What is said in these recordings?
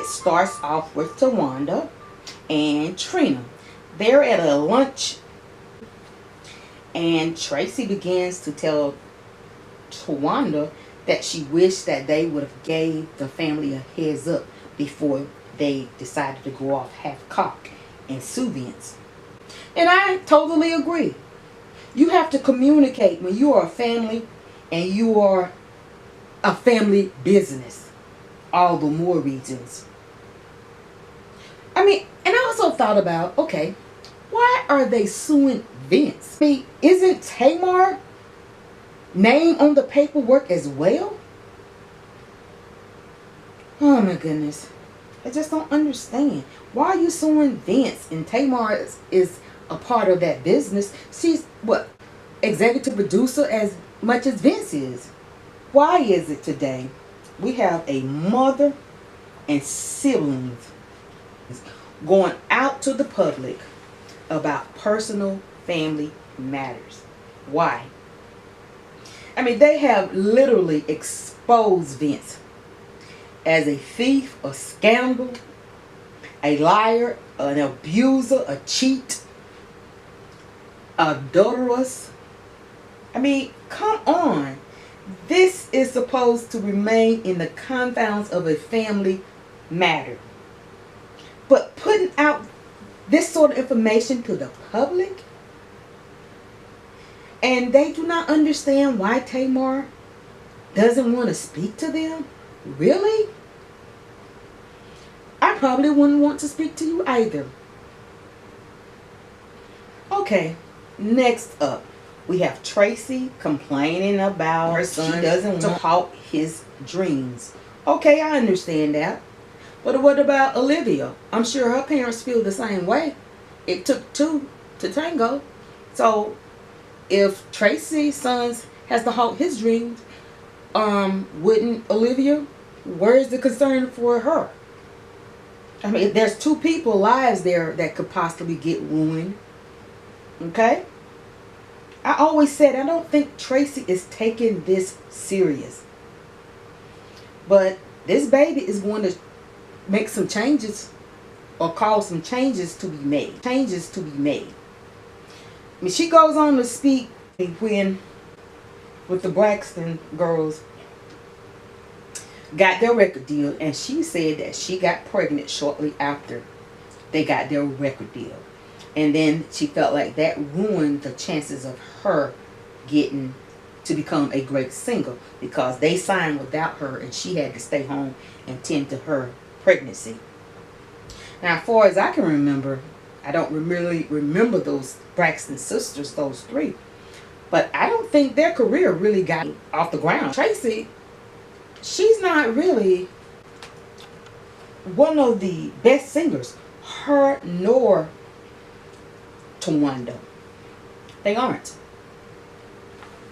starts off with Tawanda and Trina. They're at a lunch, and Tracy begins to tell Tawanda that she wished that they would have gave the family a heads up before they decided to go off half-cocked and sue Vince. And I totally agree. You have to communicate when you are a family and you are a family business. All the more reasons. I mean, and I also thought about, okay, why are they suing Vince? I mean, isn't Tamar name on the paperwork as well? Oh my goodness. I just don't understand. Why are you suing Vince? And Tamar is a part of that business. She's what? Executive producer as much as Vince is. Why is it today we have a mother and siblings going out to the public about personal family matters? Why? I mean, they have literally exposed Vince as a thief, a scoundrel, a liar, an abuser, a cheat, adulterous. I mean, come on. This is supposed to remain in the confines of a family matter. But putting out this sort of information to the public, and they do not understand why Tamar doesn't want to speak to them? Really? I probably wouldn't want to speak to you either. Okay, next up, we have Tracy complaining about her son. She doesn't want to halt his dreams. Okay, I understand that. But what about Olivia? I'm sure her parents feel the same way. It took two to tango. So if Tracy's son has to halt his dreams, wouldn't Olivia? Where's the concern for her? I mean, there's two people's lives there that could possibly get ruined. Okay? I always said I don't think Tracy is taking this serious. But this baby is going to make some changes or cause some changes to be made. Changes to be made. I mean, she goes on to speak when with the Braxton girls got their record deal, and she said that she got pregnant shortly after they got their record deal. And then she felt like that ruined the chances of her getting to become a great singer because they signed without her and she had to stay home and tend to her pregnancy. Now, as far as I can remember, I don't really remember those Braxton sisters, those three. But I don't think their career really got off the ground. Tracy, she's not really one of the best singers. Her nor Tawanda. They aren't.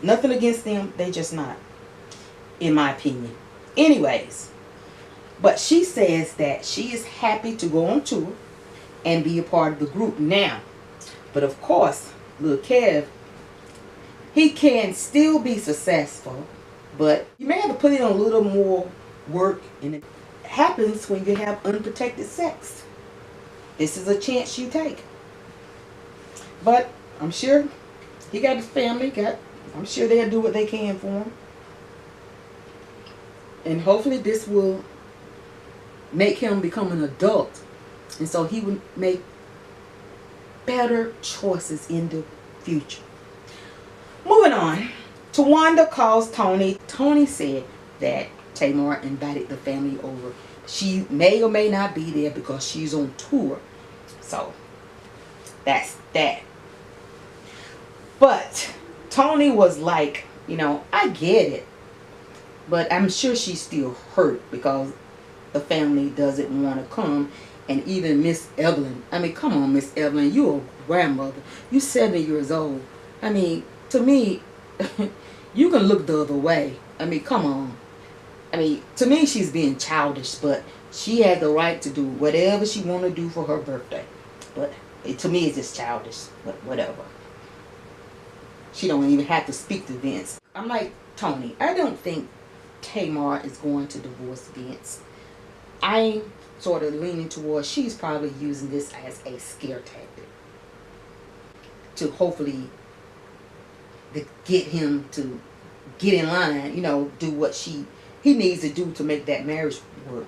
Nothing against them. They just not. In my opinion. Anyways. But she says that she is happy to go on tour and be a part of the group now. But of course, Lil Kev, he can still be successful. But you may have to put in a little more work. And it happens when you have unprotected sex. This is a chance you take. But I'm sure he got his family. I'm sure they'll do what they can for him. And hopefully this will make him become an adult. And so he will make better choices in the future. Moving on. Tawanda calls Toni. Toni said that Tamar invited the family over. She may or may not be there because she's on tour. So that's that. But Toni was like, you know, I get it. But I'm sure she's still hurt because the family doesn't want to come. And even Miss Evelyn. I mean, come on, Miss Evelyn. You're a grandmother. You're 70 years old. I mean, to me, you can look the other way. I mean, come on. I mean, to me, she's being childish. But she has the right to do whatever she want to do for her birthday. But to me, it's just childish. But whatever. She don't even have to speak to Vince. I'm like, Toni, I don't think Tamar is going to divorce Vince. I sort of leaning towards she's probably using this as a scare tactic to hopefully get him to get in line, do what he needs to do to make that marriage work.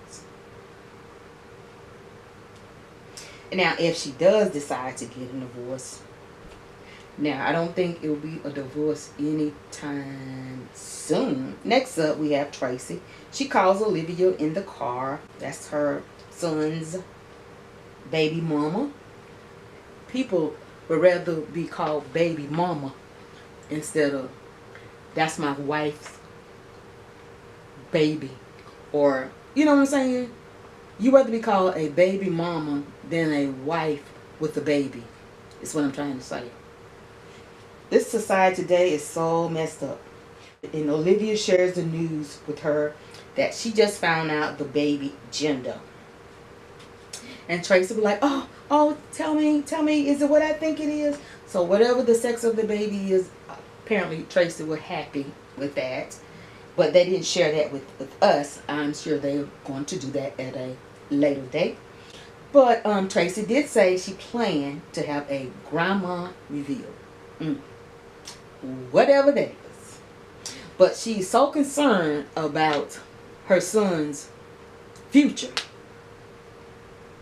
Now, if she does decide to get a divorce, now I don't think it will be a divorce anytime soon. Next up, we have Tracy. She calls Olivia in the car. That's her son's baby mama. People would rather be called baby mama instead of that's my wife's baby, or you know what I'm saying. You rather be called a baby mama than a wife with a baby. Is what I'm trying to say. This society today is so messed up. And Olivia shares the news with her that she just found out the baby gender. And Tracy will be like, oh, tell me, is it what I think it is? So whatever the sex of the baby is, apparently Tracy was happy with that. But they didn't share that with us. I'm sure they're going to do that at a later date. But Tracy did say she planned to have a grandma reveal. Whatever that is. But she's so concerned about her son's future.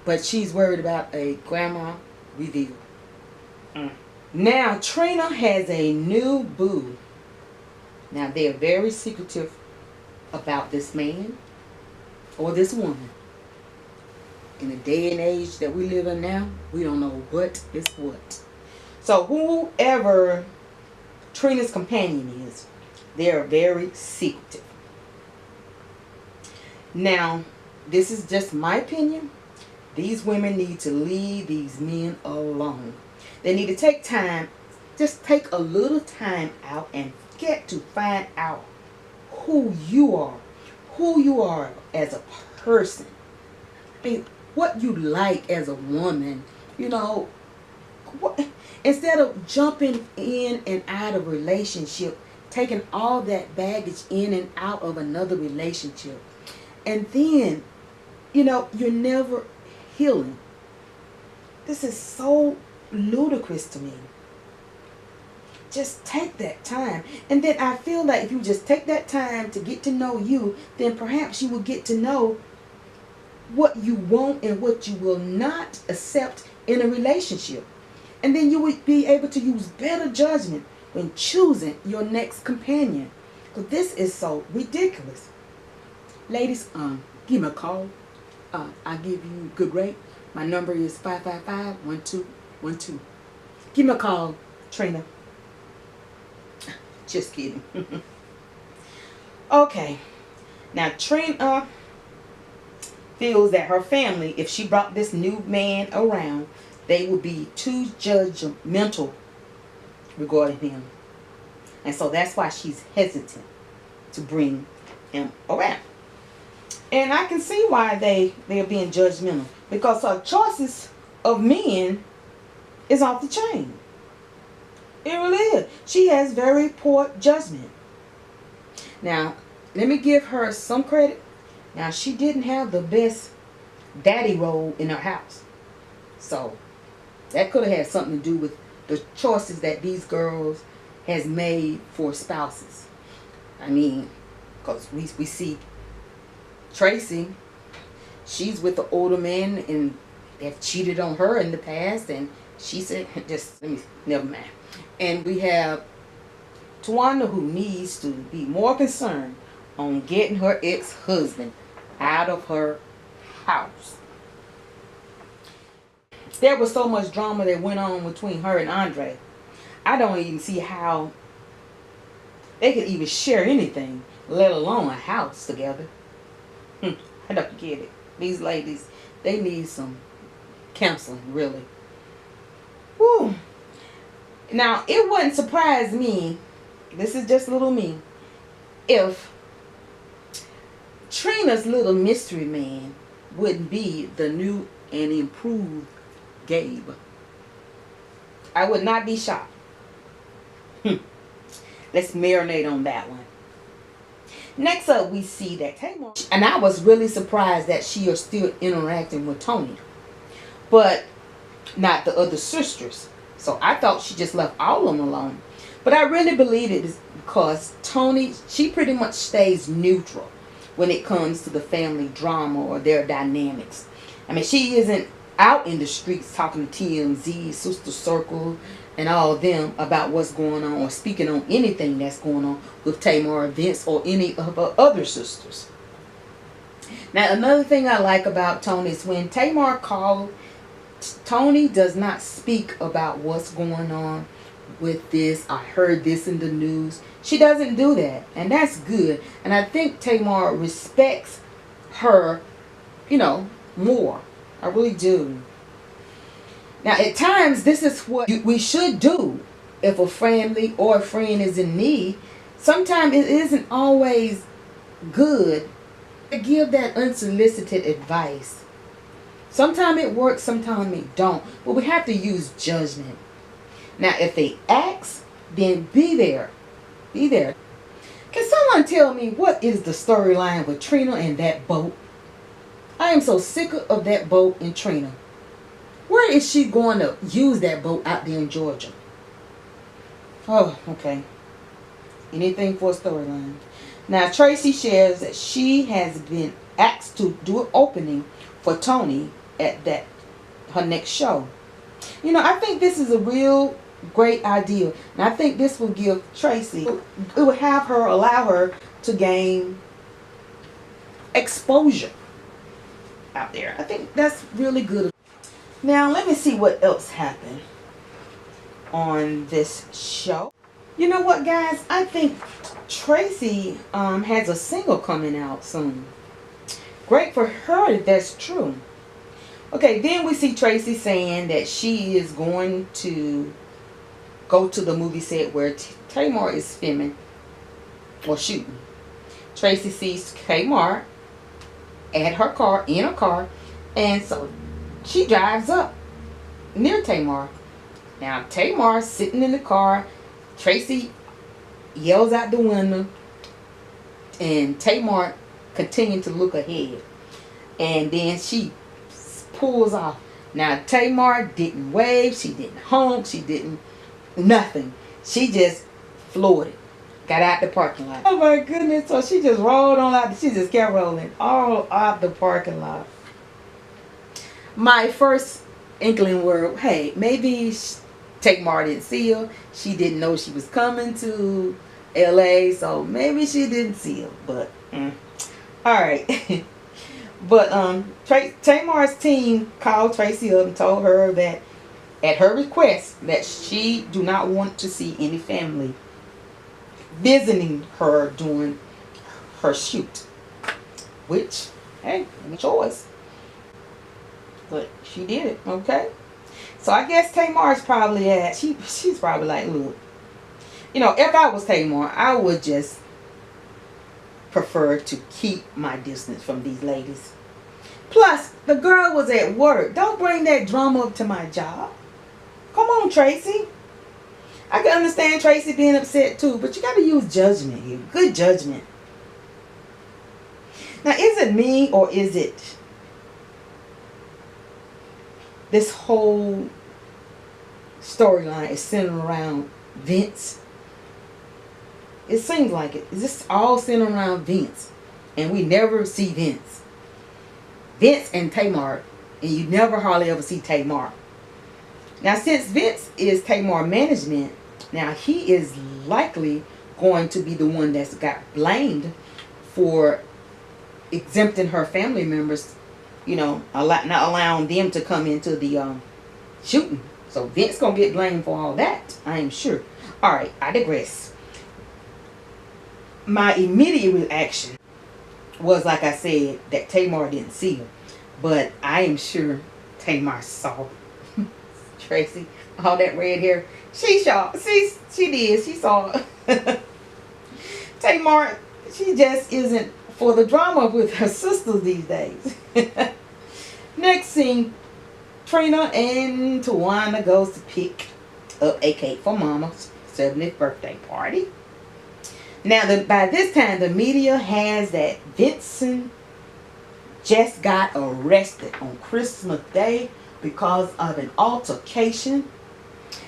But she's worried about a grandma reveal. Now, Trina has a new boo. Now, they're very secretive about this man or this woman. In the day and age that we live in now, we don't know what is what. So, whoever Trina's companion is, they're very secretive. Now, this is just my opinion. These women need to leave these men alone. They need to take time, just take a little time out and get to find out who you are as a person. I mean, what you like as a woman, instead of jumping in and out of a relationship, taking all that baggage in and out of another relationship, and then, you're never healing. This is so ludicrous to me. Just take that time. And then I feel like if you just take that time to get to know you, then perhaps you will get to know what you want and what you will not accept in a relationship. And then you would be able to use better judgment when choosing your next companion. Because this is so ridiculous. Ladies, give me a call. I'll give you a good rate. My number is 555-1212. Give me a call, Trina. Just kidding. Okay. Now, Trina feels that her family, if she brought this new man around, they would be too judgmental regarding him. And so that's why she's hesitant to bring him around. And I can see why they are being judgmental. Because her choices of men is off the chain. It really is. She has very poor judgment. Now, let me give her some credit. Now, she didn't have the best daddy role in her house. So, that could have had something to do with the choices that these girls has made for spouses. I mean, because we see Tracy, she's with the older man and they've cheated on her in the past, and she said, never mind. And we have Tawana, who needs to be more concerned on getting her ex-husband out of her house. There was so much drama that went on between her and Andre. I don't even see how they could even share anything, let alone a house together. I don't get it. These ladies, they need some counseling, really. Woo. Now, it wouldn't surprise me, this is just little me, if Trina's little mystery man wouldn't be the new and improved Gabe. I would not be shocked. Let's marinate on that one. Next up, we see that Tamar, and I was really surprised that she is still interacting with Toni, but not the other sisters. So I thought she just left all of them alone. But I really believe it is because Toni, she pretty much stays neutral when it comes to the family drama or their dynamics. I mean, she isn't out in the streets talking to TMZ, Sister Circle, and all of them about what's going on or speaking on anything that's going on with Tamar, Vince, or any of her other sisters. Now, another thing I like about Toni is when Tamar called, Toni does not speak about what's going on with this. I heard this in the news. She doesn't do that, and that's good. And I think Tamar respects her, you know, more. I really do. Now, at times, this is what we should do if a family or a friend is in need. Sometimes it isn't always good to give that unsolicited advice. Sometimes it works, sometimes it don't. But we have to use judgment. Now, if they ask, then be there. Be there. Can someone tell me what is the storyline with Trina and that boat? I am so sick of that boat and Trina. Where is she going to use that boat out there in Georgia? Oh, okay. Anything for a storyline. Now, Tracy shares that she has been asked to do an opening for Toni at her next show. You know, I think this is a real great idea. And I think this will give Tracy, it will allow her to gain exposure out there. I think that's really good. Now, let me see what else happened on this show. You know what, guys? I think Tracy has a single coming out soon. Great for her if that's true. Okay, then we see Tracy saying that she is going to go to the movie set where Tamar is filming or shooting. Tracy sees Tamar at her car, in her car, and so she drives up near Tamar. Now, Tamar's sitting in the car. Tracy yells out the window, and Tamar continued to look ahead. And then she pulls off. Now, Tamar didn't wave. She didn't honk. She didn't nothing. She just floored it. Got out the parking lot. Oh, my goodness. So she just rolled on out. She just kept rolling all out the parking lot. My first inkling were, hey, maybe Tamar didn't see her. She didn't know she was coming to LA, so maybe she didn't see her. But alright. But Tamar's team called Tracy up and told her that at her request that she do not want to see any family visiting her during her shoot. Which, hey, any choice. But she did it, okay? So I guess Tamar's probably she's probably like, look, you know, if I was Tamar, I would just prefer to keep my distance from these ladies. Plus, the girl was at work. Don't bring that drama up to my job. Come on, Tracy. I can understand Tracy being upset too, but you got to use judgment here. Good judgment. Now, is it me or is it this whole storyline is centered around Vince? It seems like it. Is this all centered around Vince? And we never see Vince. Vince and Tamar. And you never hardly ever see Tamar. Now, since Vince is Tamar management, now he is likely going to be the one that's got blamed for exempting her family members, you know, not allowing them to come into the shooting. So Vince gonna get blamed for all that, I am sure. Alright, I digress. My immediate reaction was, like I said, that Tamar didn't see her. But I am sure Tamar saw Tracy, all that red hair. She saw. She did. She saw her. Tamar, she just isn't for the drama with her sisters these days. Next scene, Trina and Tawana goes to pick up a cake for Mama's 70th birthday party. Now, by this time, the media has that Vincent just got arrested on Christmas Day because of an altercation.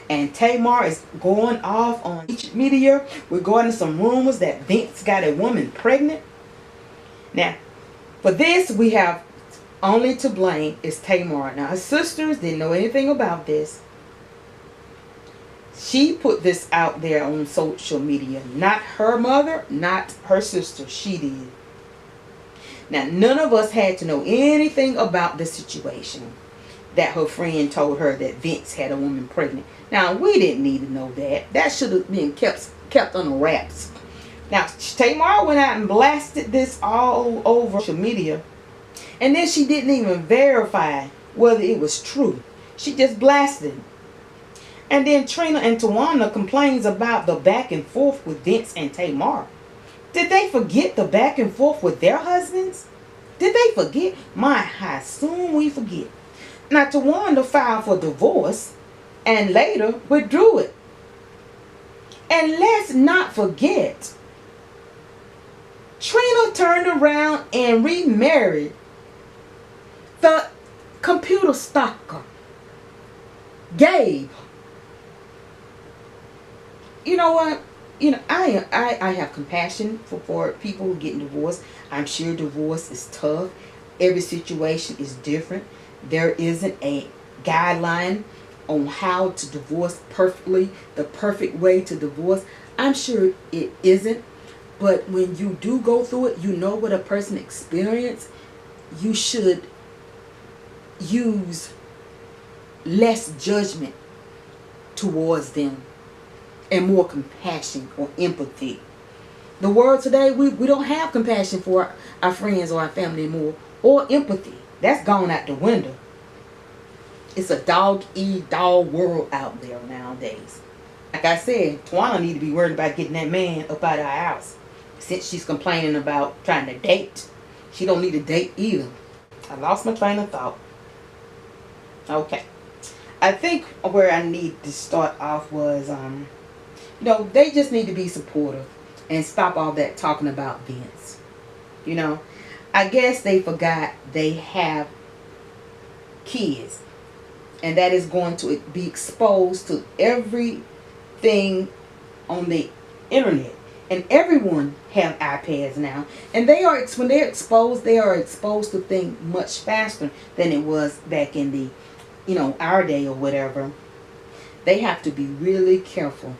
And Tamar is going off on each media regarding some rumors that Vince got a woman pregnant. Now, for this, we have only to blame is Tamar. Now, her sisters didn't know anything about this. She put this out there on social media. Not her mother, not her sister. She did. Now, none of us had to know anything about the situation that her friend told her that Vince had a woman pregnant. Now, we didn't need to know that. That should have been kept under wraps. Now, Tamar went out and blasted this all over social media. And then she didn't even verify whether it was true. She just blasted it. And then Trina and Tawana complains about the back and forth with Vince and Tamar. Did they forget the back and forth with their husbands? Did they forget? My, how soon we forget. Now, Tawana filed for divorce and later withdrew it. And let's not forget, Trina turned around and remarried the computer stalker, Gabe. You know what? You know, I have compassion for people who get divorced. I'm sure divorce is tough. Every situation is different. There isn't a guideline on how to divorce perfectly, the perfect way to divorce. I'm sure it isn't. But when you do go through it, you know what a person experienced. You should use less judgment towards them and more compassion or empathy. The world today, we don't have compassion for our friends or our family anymore, or empathy. That's gone out the window. It's a dog-eat-dog world out there nowadays. Like I said, Tawana need to be worried about getting that man up out of our house. Since she's complaining about trying to date, she don't need to date either. I lost my train of thought. Okay. I think where I need to start off was, you know, they just need to be supportive and stop all that talking about Vince. You know, I guess they forgot they have kids, and that is going to be exposed to everything on the internet. And everyone have iPads now, and when they're exposed, they are exposed to things much faster than it was back in the, you know, our day or whatever. They have to be really careful.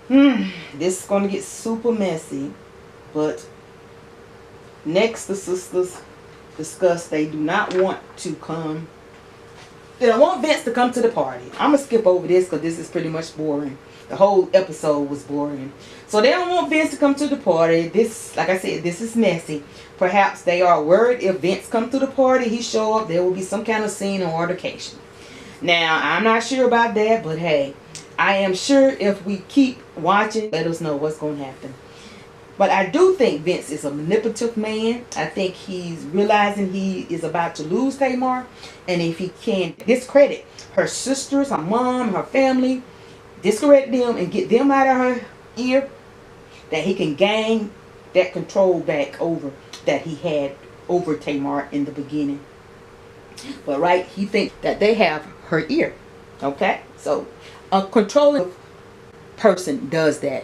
This is going to get super messy, but next the sisters discuss they do not want to come. They don't want Vince to come to the party. I'm going to skip over this because this is pretty much boring. The whole episode was boring. So they don't want Vince to come to the party. This, like I said, this is messy. Perhaps they are worried if Vince comes to the party, he show up, there will be some kind of scene or altercation. Now, I'm not sure about that, but hey, I am sure if we keep watching, let us know what's going to happen. But I do think Vince is a manipulative man. I think he's realizing he is about to lose Tamar. And if he can discredit her sisters, her mom, her family, discredit them and get them out of her ear, that he can gain that control back over that he had over Tamar in the beginning. But right, he thinks that they have her ear. Okay? So a controlling person does that.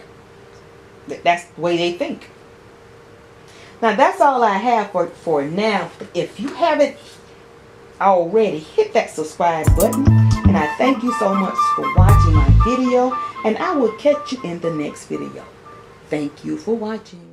That's the way they think. Now that's all I have for now. If you haven't already, hit that subscribe button. And I thank you so much for watching my video. And I will catch you in the next video. Thank you for watching.